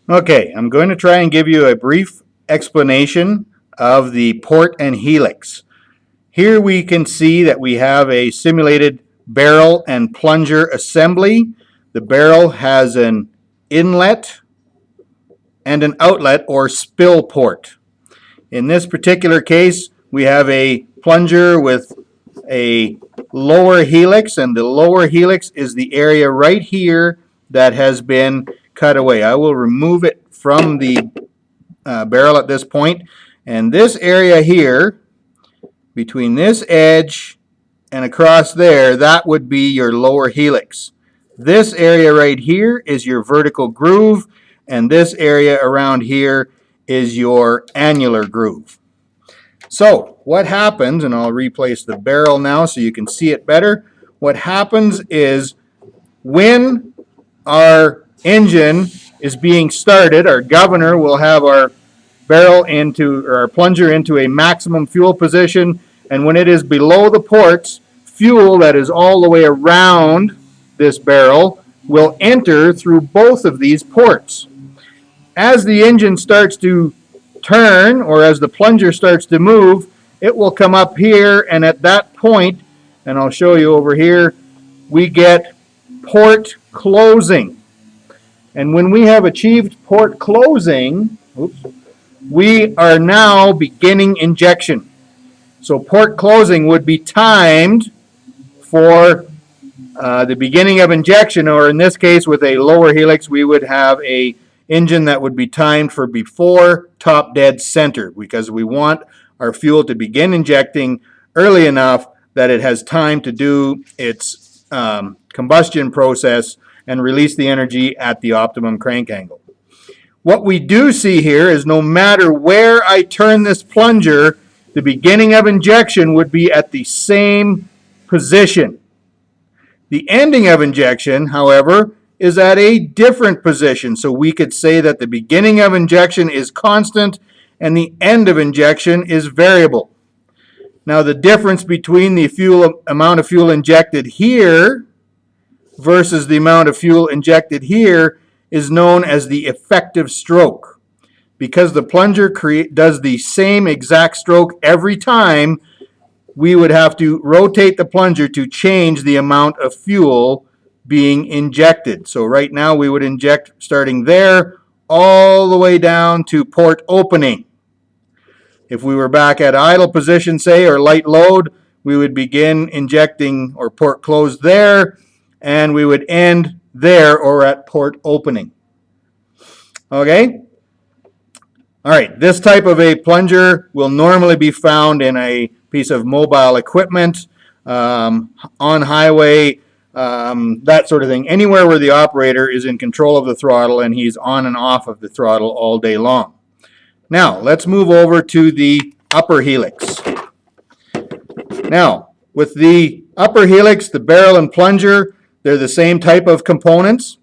Okay, I'm going to try and give you a brief explanation of the port and helix. Here we can see that we have a simulated barrel and plunger assembly. The barrel has an inlet and an outlet or spill port. In this particular case, we have a plunger with a lower helix, and the lower helix is the area right here that has been cut away. I will remove it from the barrel at this point, and this area here, between this edge and across there, that would be your lower helix. This area right here is your vertical groove, and this area around here is your annular groove. So what happens, and I'll replace the barrel now so you can see it better. What happens is when our engine is being started, our governor will have our barrel into, or our plunger into a maximum fuel position, and when it is below the ports, fuel that is all the way around this barrel will enter through both of these ports. As the engine starts to turn, or as the plunger starts to move, it will come up here, and at that point, and I'll show you over here, we get port closing. And when we have achieved port closing, we are now beginning injection. So port closing would be timed for the beginning of injection, or in this case with a lower helix, we would have a engine that would be timed for before top dead center, because we want our fuel to begin injecting early enough that it has time to do its combustion process and release the energy at the optimum crank angle. What we do see here is no matter where I turn this plunger, the beginning of injection would be at the same position. The ending of injection, however, is at a different position. So we could say that the beginning of injection is constant and the end of injection is variable. Now the difference between the amount of fuel injected here versus the amount of fuel injected here is known as the effective stroke. Because the plunger does the same exact stroke every time, we would have to rotate the plunger to change the amount of fuel being injected. So right now we would inject starting there all the way down to port opening. If we were back at idle position, say, or light load, we would begin injecting or port closed there, and we would end there or at port opening. Okay? All right, this type of a plunger will normally be found in a piece of mobile equipment, on highway, that sort of thing. Anywhere where the operator is in control of the throttle and he's on and off of the throttle all day long. Now, let's move over to the upper helix. Now, with the upper helix, the barrel and plunger, they're the same type of components.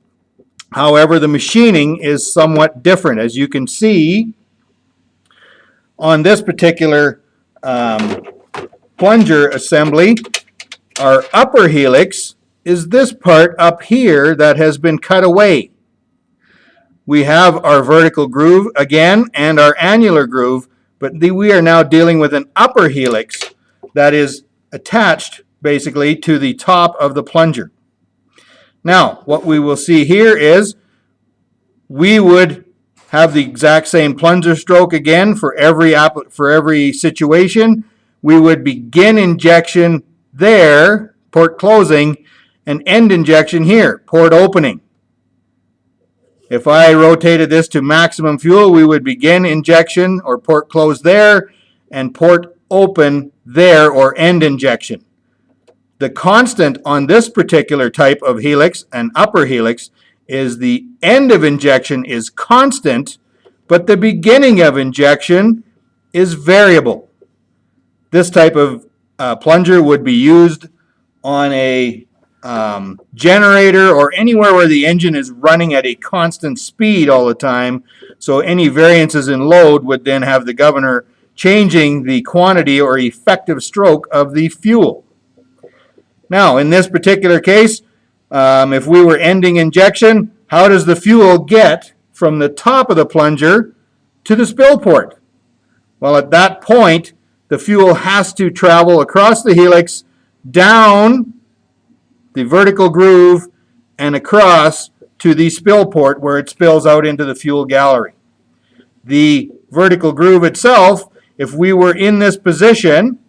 However, the machining is somewhat different. As you can see, on this particular plunger assembly, our upper helix is this part up here that has been cut away. We have our vertical groove again and our annular groove, but we are now dealing with an upper helix that is attached basically to the top of the plunger. Now, what we will see here is we would have the exact same plunger stroke again for every situation. We would begin injection there, port closing, and end injection here, port opening. If I rotated this to maximum fuel, we would begin injection or port close there and port open there or end injection. The constant on this particular type of helix, an upper helix, is the end of injection is constant, but the beginning of injection is variable. This type of plunger would be used on a generator or anywhere where the engine is running at a constant speed all the time. So any variances in load would then have the governor changing the quantity or effective stroke of the fuel. Now, in this particular case, if we were ending injection, how does the fuel get from the top of the plunger to the spill port. Well, at that point, the fuel has to travel across the helix, down the vertical groove, and across to the spill port where it spills out into the fuel gallery. The vertical groove itself, if we were in this position,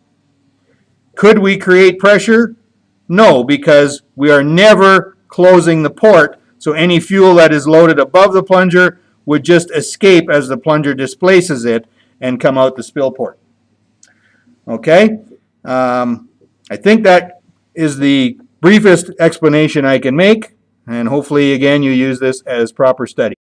could we create pressure? No, because we are never closing the port, so any fuel that is loaded above the plunger would just escape as the plunger displaces it and come out the spill port. Okay? I think that is the briefest explanation I can make, and hopefully, again, you use this as proper study.